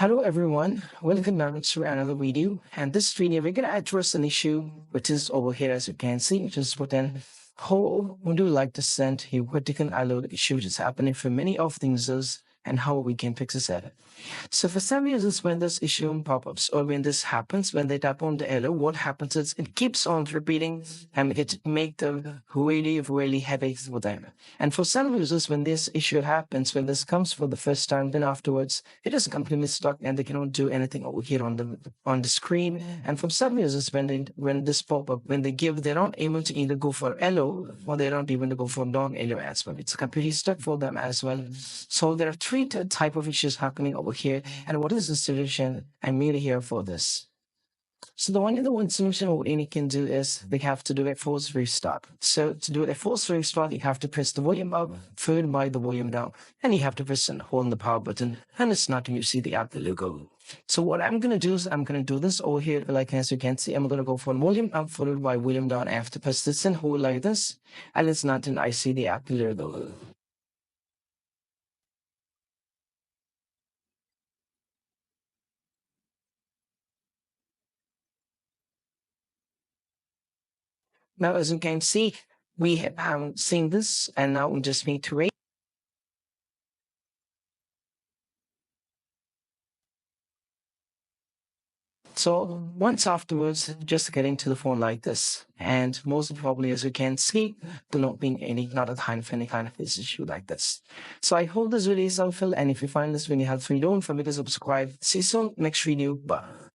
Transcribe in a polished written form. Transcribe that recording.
Hello everyone, welcome back to another video. And this video we're gonna address an issue which is over here as you can see, which is what an how would you like to send a vertical alert issue which is happening for many of the users and how we can fix this. So for some users, when this issue pop-ups or when this happens, when they tap on the arrow, what happens is it keeps on repeating and it make the really headaches for them. And for some users, when this issue happens, when this comes for the first time, then afterwards it is completely stuck and they cannot do anything over here on the screen. And for some users, when this pop-up, when they give, they're not able to either go for LO or they're not even to go for non-LO as well. It's completely stuck for them as well. So there are three type of issues happening over here. And what is the solution? I'm really here for this. So the one solution what any can do is they have to do a forced restart. So to do a forced restart, you have to press the volume up, followed by the volume down, and you have to press and hold the power button, and it's nothing. You see the Apple logo. So what I'm gonna do is I'm gonna do this over here, like as you can see, I'm gonna go for volume up, followed by volume down. I have to press this and hold like this, and it's nothing. I see the Apple logo. Now, as you can see, we have seen this, and now we just need to wait. So once afterwards, just get into the phone like this. And most probably, as you can see, there not being not a kind of any kind of issue like this. So I hope this video is helpful. And if you find this video helpful, don't forget to subscribe. See you soon next video. Bye.